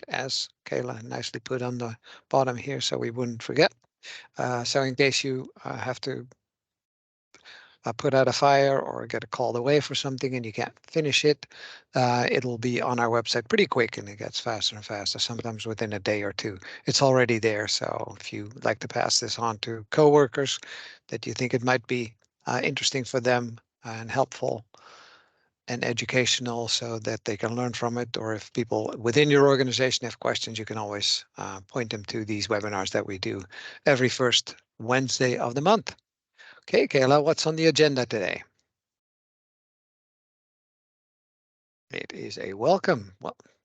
as Kayla nicely put on the bottom here, so we wouldn't forget. So in case you have to put out a fire or get a called away for something and you can't finish it, it'll be on our website pretty quick, and it gets faster and faster, sometimes within a day or two. It's already there. So if you like to pass this on to coworkers that you think it might be interesting for them and helpful and educational so that they can learn from it, or if people within your organization have questions, you can always point them to these webinars that we do every first Wednesday of the month. Okay, Kayla, what's on the agenda today? It is a welcome.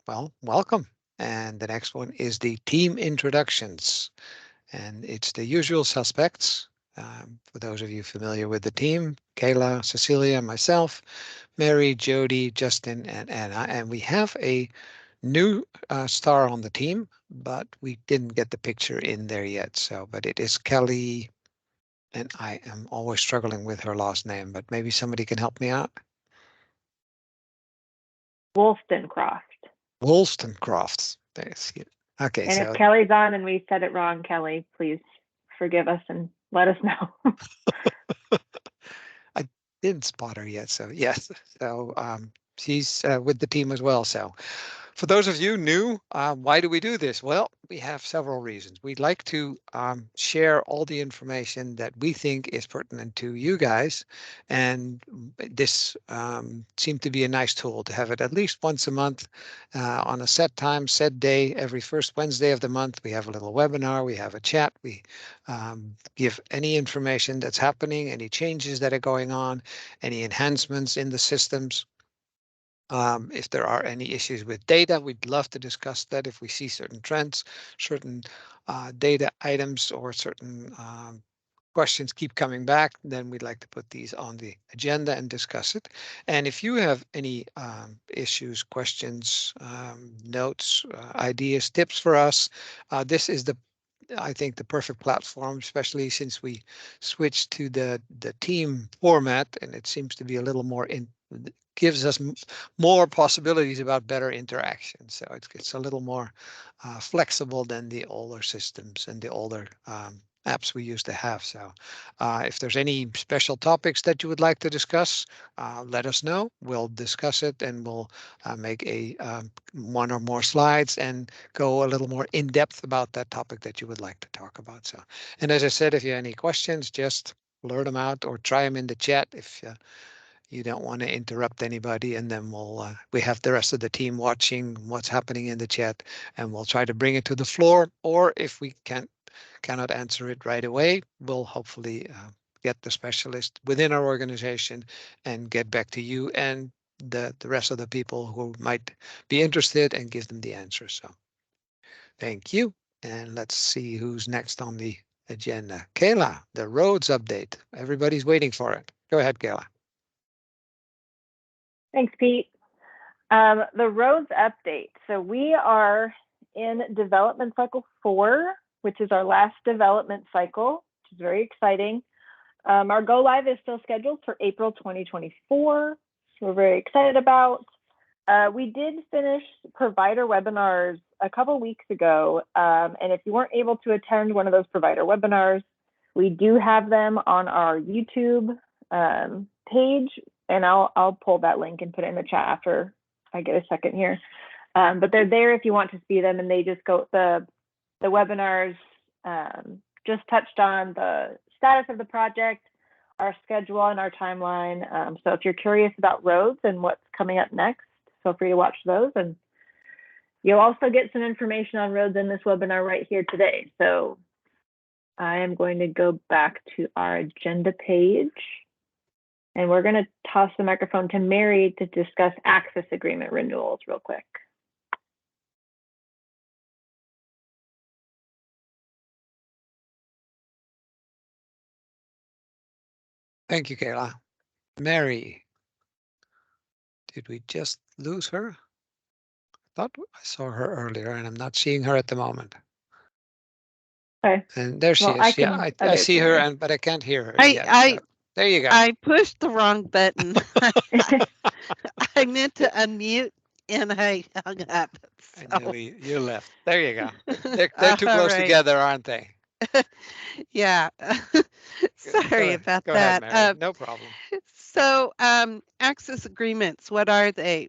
Well, welcome. And the next one is the team introductions. And it's the usual suspects. For those of you familiar with the team, Kayla, Cecilia, myself, Mary, Jody, Justin, and Anna. And we have a new star on the team, but we didn't get the picture in there yet. So, but it is Kelly, and I am always struggling with her last name, but maybe somebody can help me out. Wollstonecraft. Wollstonecraft. Okay, and so if Kelly's on and we said it wrong, Kelly, please forgive us and let us know. I didn't spot her yet, so yes. So she's with the team as well. So for those of you new, why do we do this? Well, we have several reasons. We'd like to share all the information that we think is pertinent to you guys. And this seemed to be a nice tool to have it at least once a month on a set time, set day. Every first Wednesday of the month, we have a little webinar, we have a chat, we give any information that's happening, any changes that are going on, any enhancements in the systems. If there are any issues with data, we'd love to discuss that. If we see certain trends, certain data items, or certain questions keep coming back, then we'd like to put these on the agenda and discuss it. And if you have any issues, questions, notes, ideas, tips for us, this is I think the perfect platform, especially since we switched to the team format, and it seems to be a little more gives us more possibilities about better interaction. So it's a little more flexible than the older systems and the older apps we used to have. So if there's any special topics that you would like to discuss, let us know. We'll discuss it, and we'll make a one or more slides and go a little more in depth about that topic that you would like to talk about. So, and as I said, if you have any questions, just blurt them out or try them in the chat if you don't want to interrupt anybody, and then we have the rest of the team watching what's happening in the chat, and we'll try to bring it to the floor. Or if we cannot answer it right away, we'll hopefully get the specialist within our organization and get back to you and the rest of the people who might be interested, and give them the answer. So thank you. And let's see who's next on the agenda. Kayla, the roads update. Everybody's waiting for it. Go ahead, Kayla. Thanks, Pete. The roads update. So we are in development cycle 4, which is our last development cycle, which is very exciting. Our go live is still scheduled for April 2024. So we're very excited about. We did finish provider webinars a couple weeks ago. And if you weren't able to attend one of those provider webinars, we do have them on our YouTube page. And I'll pull that link and put it in the chat after I get a second here. But they're there if you want to see them, and they just go, the webinars just touched on the status of the project, our schedule, and our timeline. So if you're curious about roads and what's coming up next, feel free to watch those. And you'll also get some information on roads in this webinar right here today. So I am going to go back to our agenda page. And we're going to toss the microphone to Mary to discuss access agreement renewals real quick. Thank you, Kayla. Mary, did we just lose her? I thought I saw her earlier, and I'm not seeing her at the moment. Okay. And there she is. Yeah, I see her, but I can't hear her yet. So there you go. I pushed the wrong button. I meant to unmute, and I hung up. And So, you left. There you go. They're too all close right. together, aren't they? Yeah. Sorry about Go ahead, that. Mary. No problem. Access agreements, what are they?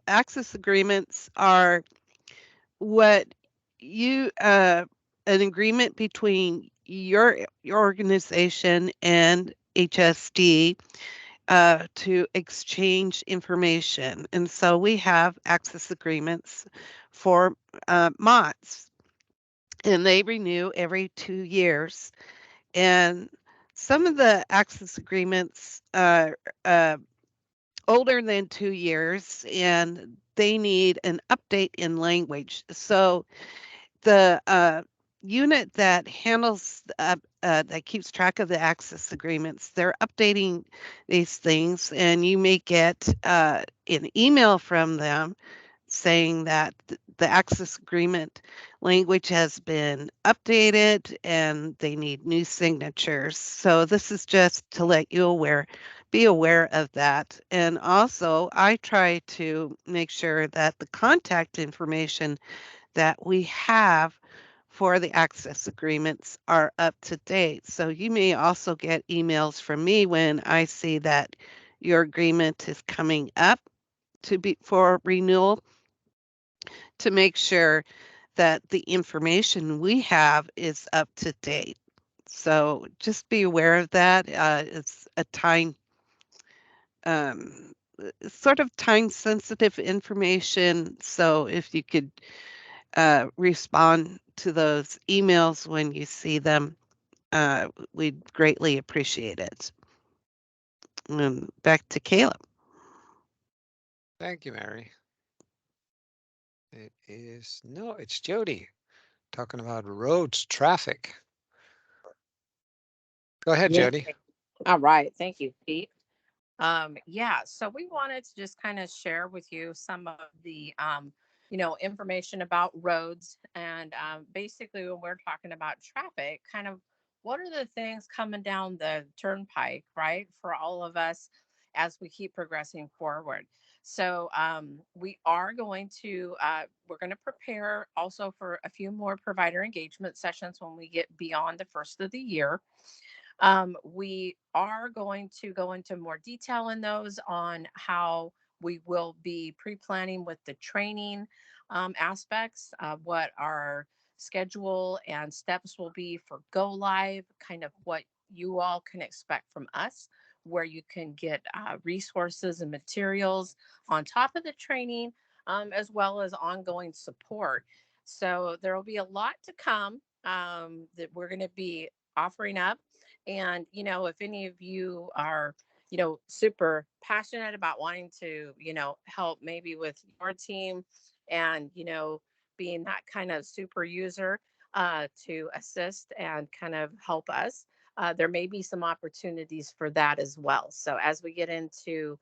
Access agreements are what you an agreement between your organization and HSD to exchange information. And so we have access agreements for MOTS, and they renew every 2 years. And some of the access agreements are older than 2 years, and they need an update in language. So the unit that handles that keeps track of the access agreements, they're updating these things, and you may get an email from them saying that the access agreement language has been updated and they need new signatures. So this is just to let you be aware of that. And also, I try to make sure that the contact information that we have for the access agreements are up to date. So you may also get emails from me when I see that your agreement is coming up to be for renewal, to make sure that the information we have is up to date. So just be aware of that. It's a um, sort of time sensitive information. So if you could respond to those emails when you see them, we'd greatly appreciate it. Back to Caleb. Thank you, Mary. No, it's Jody talking about roads, traffic. Go ahead, Yeah. Jody. All right. Thank you, Pete. Yeah, so we wanted to just kind of share with you some of the information about roads, and basically when we're talking about traffic, kind of what are the things coming down the turnpike, right, for all of us as we keep progressing forward. So we're going to prepare also for a few more provider engagement sessions when we get beyond the first of the year. We are going to go into more detail in those on how we will be pre-planning with the training aspects, what our schedule and steps will be for go live, kind of what you all can expect from us, where you can get resources and materials on top of the training, as well as ongoing support. So there will be a lot to come that we're going to be offering up. And, if any of you are, super passionate about wanting to, help maybe with your team and, being that kind of super user to assist and kind of help us, there may be some opportunities for that as well. So as we get into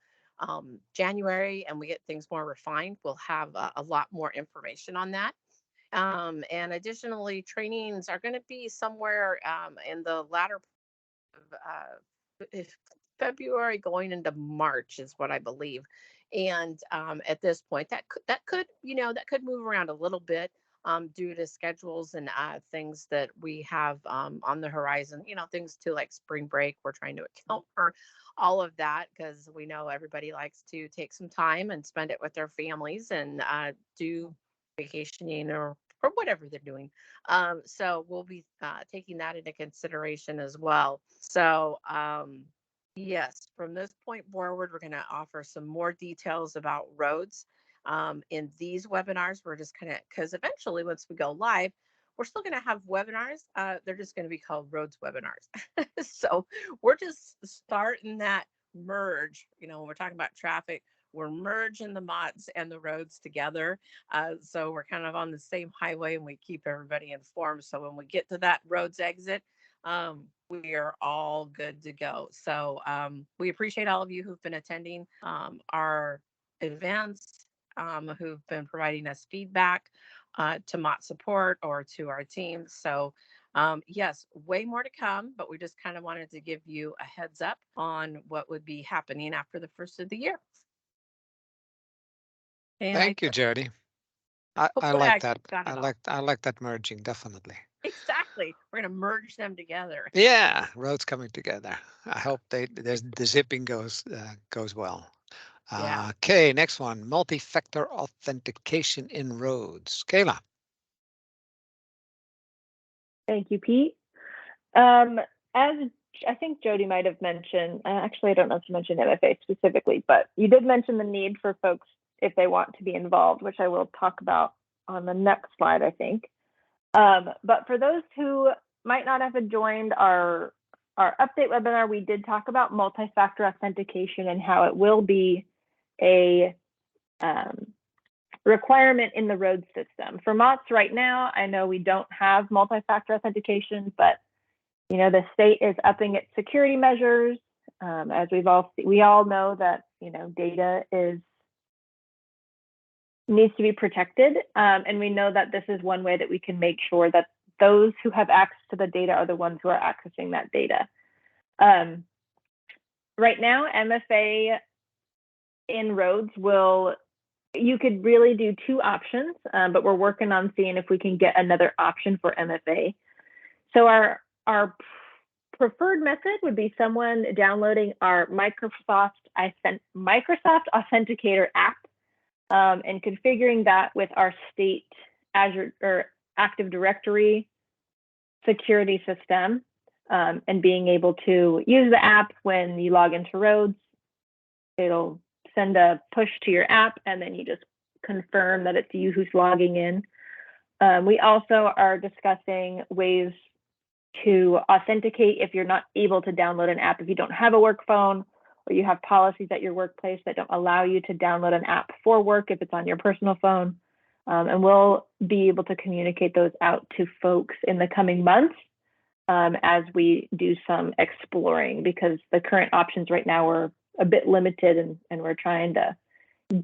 January and we get things more refined, we'll have a lot more information on that. And additionally, trainings are going to be somewhere in the latter if February going into March is what I believe. And at this point, that could move around a little bit due to schedules and things that we have on the horizon. Things to like spring break. We're trying to account for all of that because we know everybody likes to take some time and spend it with their families and do vacationing or whatever they're doing. So we'll be taking that into consideration as well. So, yes, from this point forward, we're going to offer some more details about roads in these webinars. We're just kind of, because eventually, once we go live, we're still going to have webinars. They're just going to be called roads webinars. So we're just starting that merge. When we're talking about traffic, we're merging the MOTS and the roads together. So we're kind of on the same highway and we keep everybody informed. So when we get to that roads exit, we are all good to go. So we appreciate all of you who've been attending our events, who've been providing us feedback to MOT support or to our team. So yes, way more to come, but we just kind of wanted to give you a heads up on what would be happening after the first of the year. And Thank you, Jody. I hopefully like I that. got I it all. like that merging, definitely. Exactly. We're going to merge them together. Yeah, roads coming together. I hope the zipping goes well. Yeah. Okay, next one, multi-factor authentication in roads. Kayla. Thank you, Pete. As I think Jody might have mentioned, actually, I don't know if you mentioned MFA specifically, but you did mention the need for folks if they want to be involved, which I will talk about on the next slide, I think. But for those who might not have joined our update webinar, we did talk about multi-factor authentication and how it will be a requirement in the road system. For MOTS right now, I know we don't have multi-factor authentication, but the state is upping its security measures. As we all know that data needs to be protected, and we know that this is one way that we can make sure that those who have access to the data are the ones who are accessing that data. Right now, MFA in roads you could really do two options, but we're working on seeing if we can get another option for MFA. So our preferred method would be someone downloading our Microsoft Authenticator app and configuring that with our state Azure or Active Directory security system, and being able to use the app when you log into roads. It'll send a push to your app, and then you just confirm that it's you who's logging in. We also are discussing ways to authenticate if you're not able to download an app, if you don't have a work phone, or you have policies at your workplace that don't allow you to download an app for work if it's on your personal phone. And we'll be able to communicate those out to folks in the coming months as we do some exploring, because the current options right now are a bit limited, and we're trying to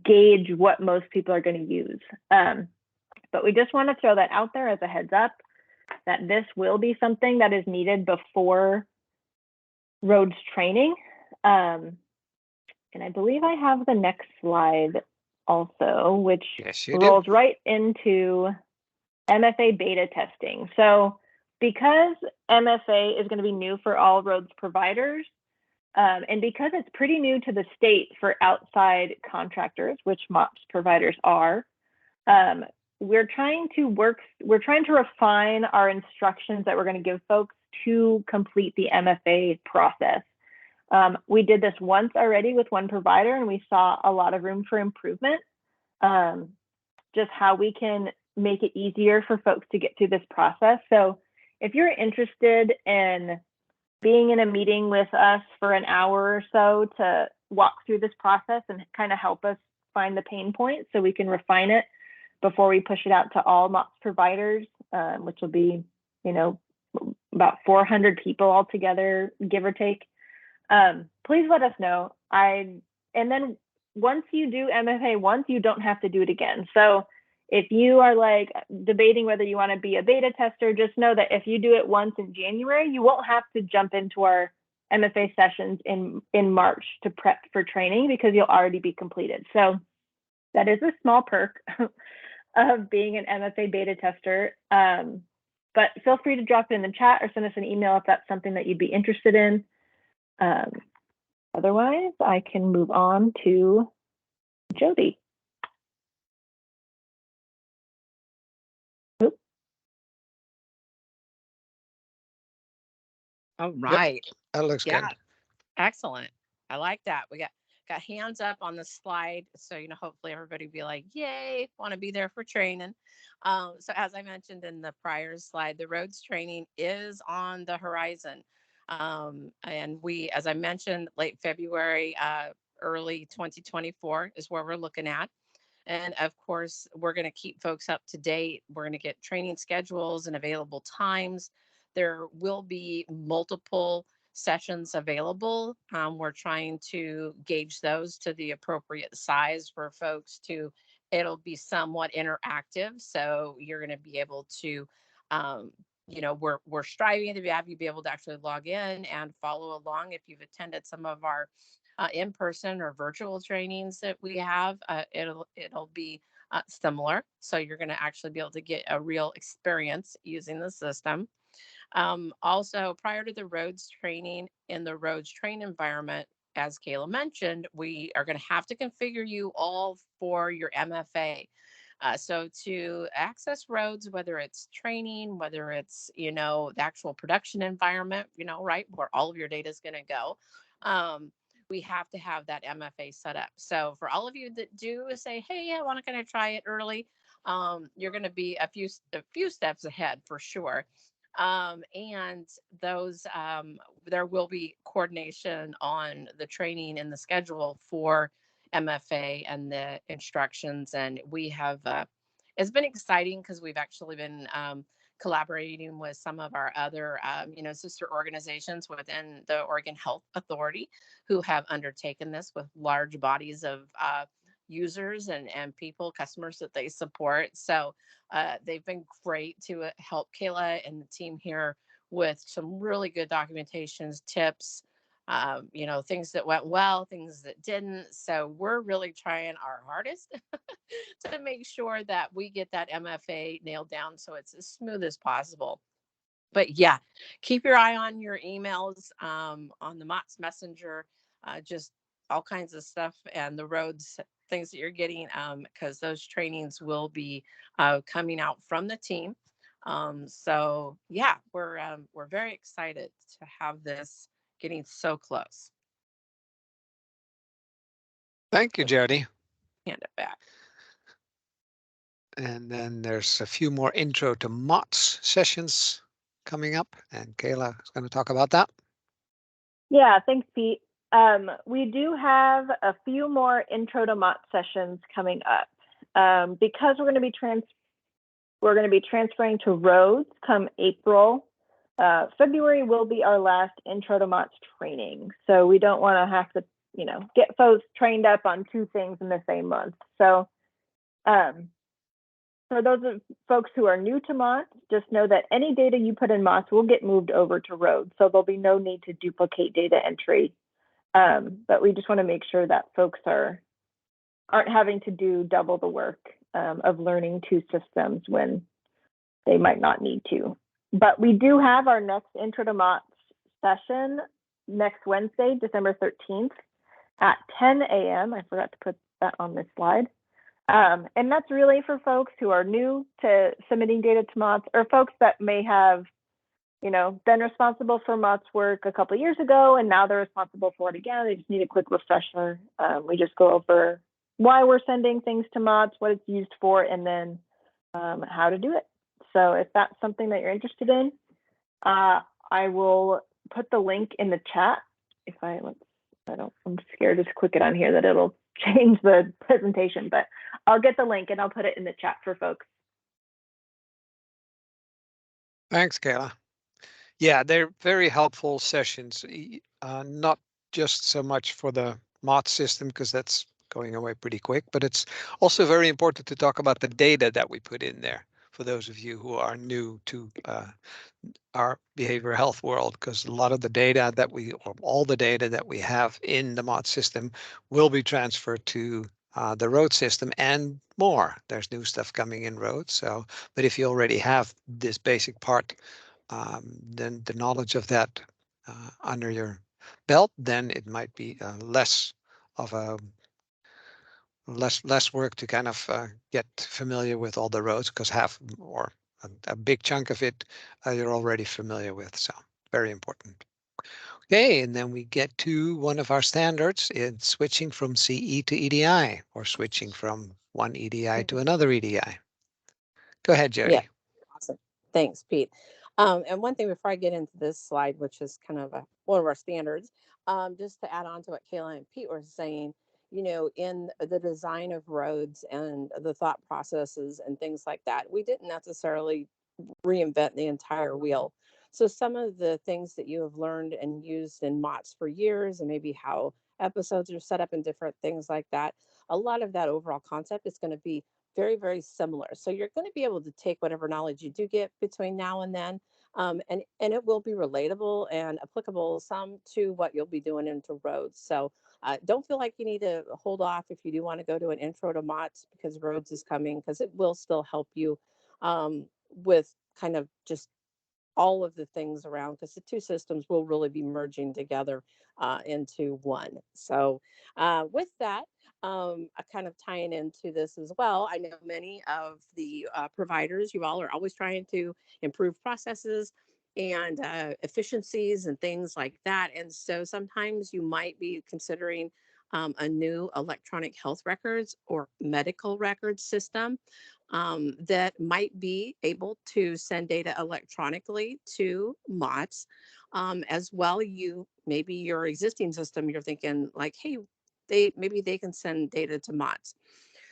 gauge what most people are going to use. But we just want to throw that out there as a heads up, that this will be something that is needed before roads training. And I believe I have the next slide also, which Yes, you do. rolls right into MFA beta testing. So because MFA is going to be new for all roads providers, and because it's pretty new to the state for outside contractors, which MOPS providers are, we're trying to refine our instructions that we're going to give folks to complete the MFA process. We did this once already with one provider, and we saw a lot of room for improvement. Just how we can make it easier for folks to get through this process. So if you're interested in being in a meeting with us for an hour or so to walk through this process and kind of help us find the pain points so we can refine it before we push it out to all MOPS providers, which will be, about 400 people altogether, give or take. Please let us know. And then once you do MFA once, you don't have to do it again. So if you are like debating whether you want to be a beta tester, just know that if you do it once in January, you won't have to jump into our MFA sessions in March to prep for training, because you'll already be completed. So that is a small perk of being an MFA beta tester. But feel free to drop it in the chat or send us an email if that's something that you'd be interested in. Otherwise, I can move on to Jody. All right. Yep, that looks Yeah. good. Excellent. I like that. We got hands up on the slide. So, hopefully everybody will be like, yay, want to be there for training. So as I mentioned in the prior slide, the roads training is on the horizon. And we, as I mentioned, late February, early 2024 is where we're looking at. And of course, we're going to keep folks up to date. We're going to get training schedules and available times. There will be multiple sessions available. We're trying to gauge those to the appropriate size for folks it'll be somewhat interactive. So you're going to be able to, we're striving to have you be able to actually log in and follow along if you've attended some of our in-person or virtual trainings that we have, it'll be similar. So you're going to actually be able to get a real experience using the system. Also, prior to the roads training, in the roads train environment, as Kayla mentioned, we are going to have to configure you all for your MFA. So to access roads, whether it's training, whether it's, the actual production environment, right, where all of your data is going to go, we have to have that MFA set up. So for all of you that do say, hey, I want to kind of try it early, you're going to be a few steps ahead for sure. And those there will be coordination on the training and the schedule for MFA and the instructions. And we have it's been exciting because we've actually been collaborating with some of our other sister organizations within the Oregon Health Authority, who have undertaken this with large bodies of users and people, customers that they support. So they've been great to help Kayla and the team here with some really good documentations, tips, things that went well, things that didn't. So we're really trying our hardest to make sure that we get that MFA nailed down so it's as smooth as possible. But yeah, keep your eye on your emails, on the MOTS Messenger, just all kinds of stuff, and the roads things that you're getting, because those trainings will be coming out from the team. So yeah, we're very excited to have this getting so close. Thank you, Jody. Hand it back. And then there's a few more intro to MOTS sessions coming up, and Kayla is going to talk about that. Yeah, thanks, Pete. We do have a few more intro to MOTS sessions coming up. Because we're going to be transferring to roads come April. February will be our last intro to MOTS training, so we don't want to have to, get folks trained up on two things in the same month. So, for those of folks who are new to MOTS, just know that any data you put in MOTS will get moved over to roads, so there'll be no need to duplicate data entry. But we just want to make sure that folks aren't having to do double the work of learning two systems when they might not need to. But we do have our next Intro to MOTS session next Wednesday, December 13th at 10 a.m. I forgot to put that on this slide. And that's really for folks who are new to submitting data to MOTS, or folks that may have, been responsible for MOTS work a couple of years ago, and now they're responsible for it again. They just need a quick refresher. We just go over why we're sending things to MOTS, what it's used for, and then how to do it. So if that's something that you're interested in, I will put the link in the chat. I'm scared to click it on here that it'll change the presentation, but I'll get the link and I'll put it in the chat for folks. Thanks, Kayla. Yeah, they're very helpful sessions, not just so much for the MOTS system, because that's going away pretty quick, but it's also very important to talk about the data that we put in there for those of you who are new to our behavioral health world, because a lot of the data that all the data that we have in the MOTS system will be transferred to the road system and more. There's new stuff coming in roads. So, but if you already have this basic part, then the knowledge of that under your belt, then it might be less work to kind of get familiar with all the roads, because half or a big chunk of it you're already familiar with. So very important. Okay, and then we get to one of our standards in switching from CE to EDI, or switching from one EDI to another EDI. Go ahead, Jody. Yeah, awesome. Thanks, Pete. And one thing before I get into this slide, which is kind of one of our standards, just to add on to what Kayla and Pete were saying, in the design of roads and the thought processes and things like that, we didn't necessarily reinvent the entire wheel. So some of the things that you have learned and used in MOTS for years, and maybe how episodes are set up and different things like that, a lot of that overall concept is going to be very, very similar. So you're going to be able to take whatever knowledge you do get between now and then, and it will be relatable and applicable some to what you'll be doing into roads. So Don't feel like you need to hold off if you do want to go to an intro to MOTS, because roads is coming, because it will still help you with kind of just all of the things around, because the two systems will really be merging together into one. So with that, kind of tying into this as well, I know many of the providers, you all are always trying to improve processes and efficiencies and things like that. And so sometimes you might be considering a new electronic health records or medical records system that might be able to send data electronically to MOTS. As well, you maybe your existing system, you're thinking like, hey, they can send data to MOTS.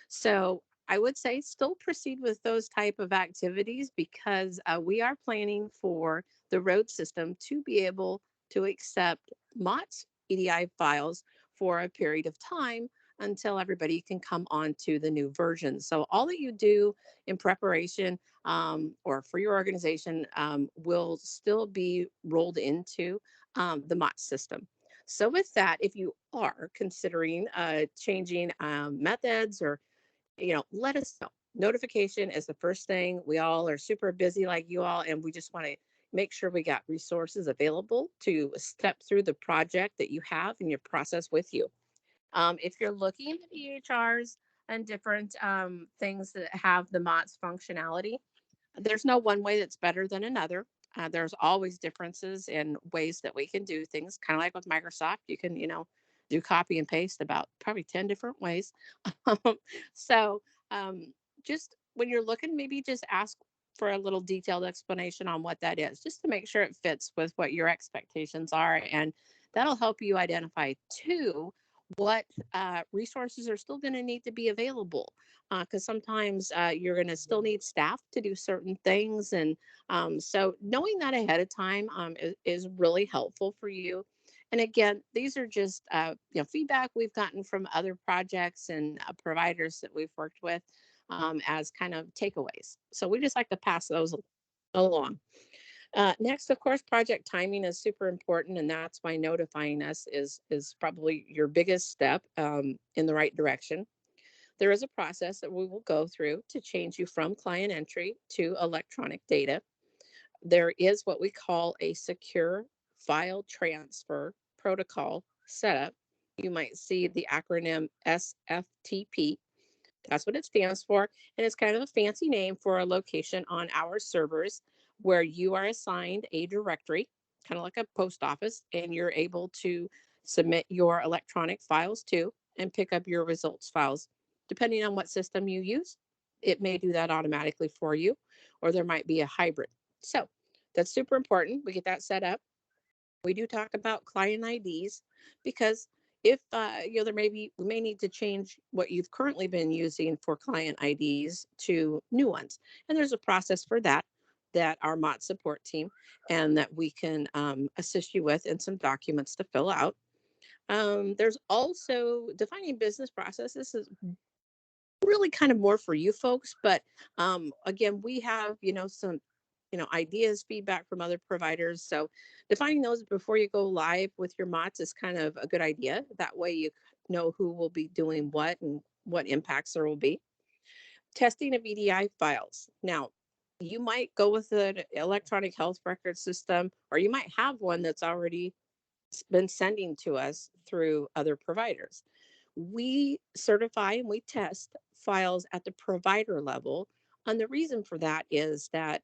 So I would say still proceed with those type of activities, because we are planning for the road system to be able to accept MOTS EDI files for a period of time until everybody can come on to the new version. So all that you do in preparation or for your organization will still be rolled into the MOTS system. So with that, if you are considering changing methods, or let us know. Notification is the first thing. We all are super busy like you all, and we just want to make sure we got resources available to step through the project that you have in your process with you. If you're looking at EHRs and different things that have the MOTS functionality, there's no one way that's better than another. There's always differences in ways that we can do things, kind of like with Microsoft. You can, do copy and paste about probably 10 different ways. so just when you're looking, maybe just ask for a little detailed explanation on what that is, just to make sure it fits with what your expectations are. And that'll help you identify too what resources are still going to need to be available, because sometimes you're going to still need staff to do certain things. And so knowing that ahead of time is really helpful for you. And again, these are just feedback we've gotten from other projects and providers that we've worked with as kind of takeaways. So we just like to pass those along. Next, of course, project timing is super important, and that's why notifying us is probably your biggest step in the right direction. There is a process that we will go through to change you from client entry to electronic data. There is what we call a secure file transfer protocol setup. You might see the acronym SFTP. That's what it stands for. And it's kind of a fancy name for a location on our servers where you are assigned a directory, kind of like a post office, and you're able to submit your electronic files to and pick up your results files. Depending on what system you use, it may do that automatically for you, or there might be a hybrid. So that's super important. We get that set up. We do talk about client IDs, because if we may need to change what you've currently been using for client IDs to new ones, and there's a process for that our MOTS support team and that we can assist you with, and some documents to fill out. There's also defining business processes. This is really kind of more for you folks, but again, we have some ideas, feedback from other providers. So defining those before you go live with your MOTS is kind of a good idea. That way you know who will be doing what and what impacts there will be. Testing of EDI files. Now, you might go with an electronic health record system, or you might have one that's already been sending to us through other providers. We certify and we test files at the provider level. And the reason for that is that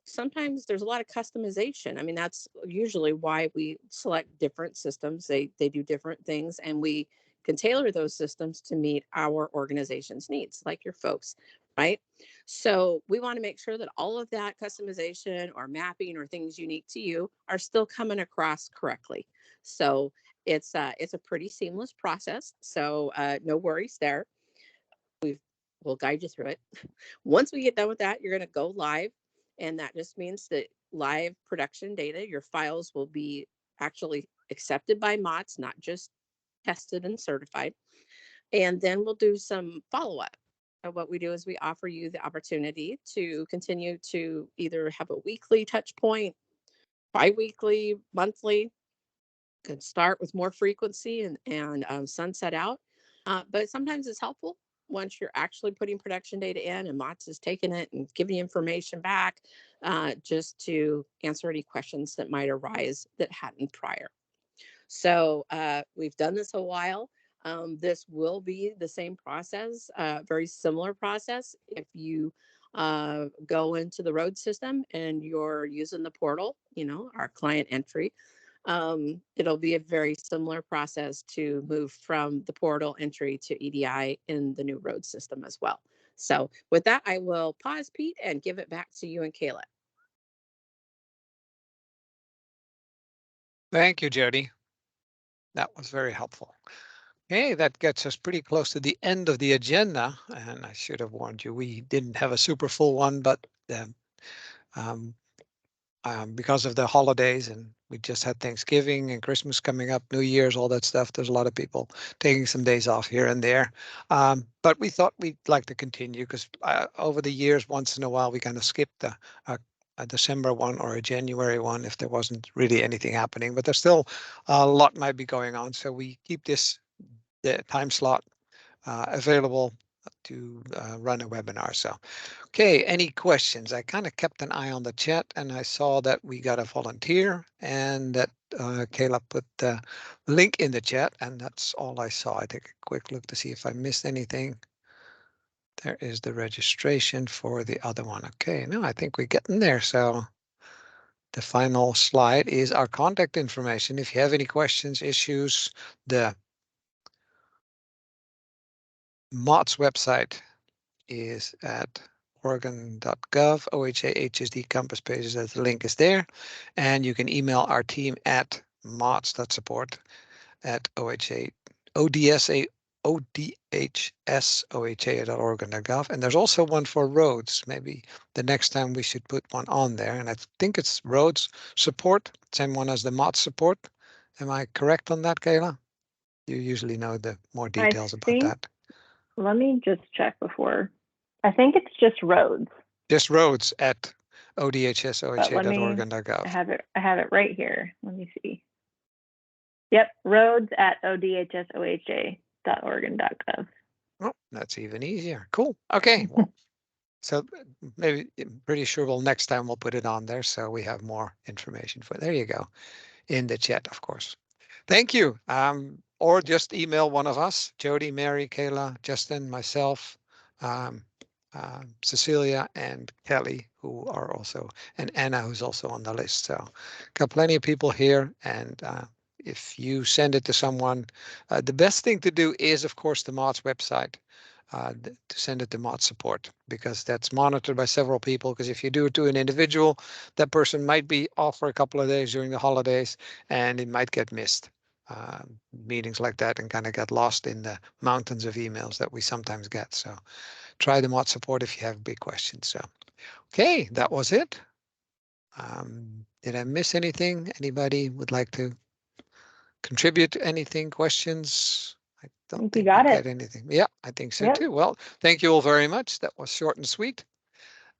sometimes there's a lot of customization. I mean, that's usually why we select different systems. They do different things, and we can tailor those systems to meet our organization's needs, like your folks, right? So we want to make sure that all of that customization or mapping or things unique to you are still coming across correctly. So it's a pretty seamless process. So no worries there. We'll guide you through it. Once we get done with that, you're going to go live. And that just means that live production data, your files will be actually accepted by MOTS, not just tested and certified. And then we'll do some follow-up. So what we do is we offer you the opportunity to continue to either have a weekly touch point, bi-weekly, monthly, could start with more frequency and sunset out. But sometimes it's helpful once you're actually putting production data in and MOTS is taking it and giving information back, just to answer any questions that might arise that hadn't prior. So we've done this a while. This will be the same process, very similar process. If you go into the road system and you're using the portal, our client entry, it'll be a very similar process to move from the portal entry to EDI in the new road system as well. So with that, I will pause, Pete, and give it back to you and Kayla. Thank you, Jody. That was very helpful. Okay, that gets us pretty close to the end of the agenda, and I should have warned you, we didn't have a super full one, but um, because of the holidays, and we just had Thanksgiving and Christmas coming up, New Year's, all that stuff. There's a lot of people taking some days off here and there. But we thought we'd like to continue because over the years, once in a while, we kind of skipped a December one or a January one if there wasn't really anything happening. But there's still a lot might be going on. So we keep the time slot available to run a webinar. So, okay, any questions? I kind of kept an eye on the chat and I saw that we got a volunteer and that Kayla put the link in the chat, and that's all I saw. I take a quick look to see if I missed anything. There is the registration for the other one. Okay, no, I think we're getting there. So the final slide is our contact information. If you have any questions, issues, the MOTS website is at oregon.gov, OHA HSD Compass pages, the link is there. And you can email our team at mots.support at OHA, ODSA, ODHSOHA.oregon.gov. And there's also one for roads. Maybe the next time we should put one on there. And I think it's roads support, same one as the MOTS support. Am I correct on that, Kayla? You usually know the more details about that. Let me just check before. I think it's just roads. Just roads at odhsoha.oregon.gov. I have it right here. Let me see. Yep, roads at odhsoha.oregon.gov. Oh, that's even easier. Cool. Okay. Well, so maybe I'm pretty sure next time we'll put it on there so we have more information for. There you go. In the chat, of course. Thank you. Or just email one of us, Jody, Mary, Kayla, Justin, myself, Cecilia, and Kelly, who are also, and Anna, who's also on the list. So got plenty of people here. And if you send it to someone, the best thing to do is, of course, the MOTS website. To send it to MOTS support, because that's monitored by several people. Because if you do it to an individual, that person might be off for a couple of days during the holidays and it might get missed. Meetings like that and kind of get lost in the mountains of emails that we sometimes get. So try the MOTS support if you have big questions. So, okay, that was it. Did I miss anything? Anybody would like to contribute to anything? Questions? I don't think you got got anything. Yeah, I think so too. Well, thank you all very much. That was short and sweet.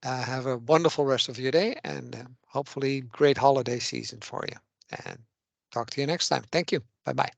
Have a wonderful rest of your day and hopefully great holiday season for you. And talk to you next time. Thank you. Bye-bye.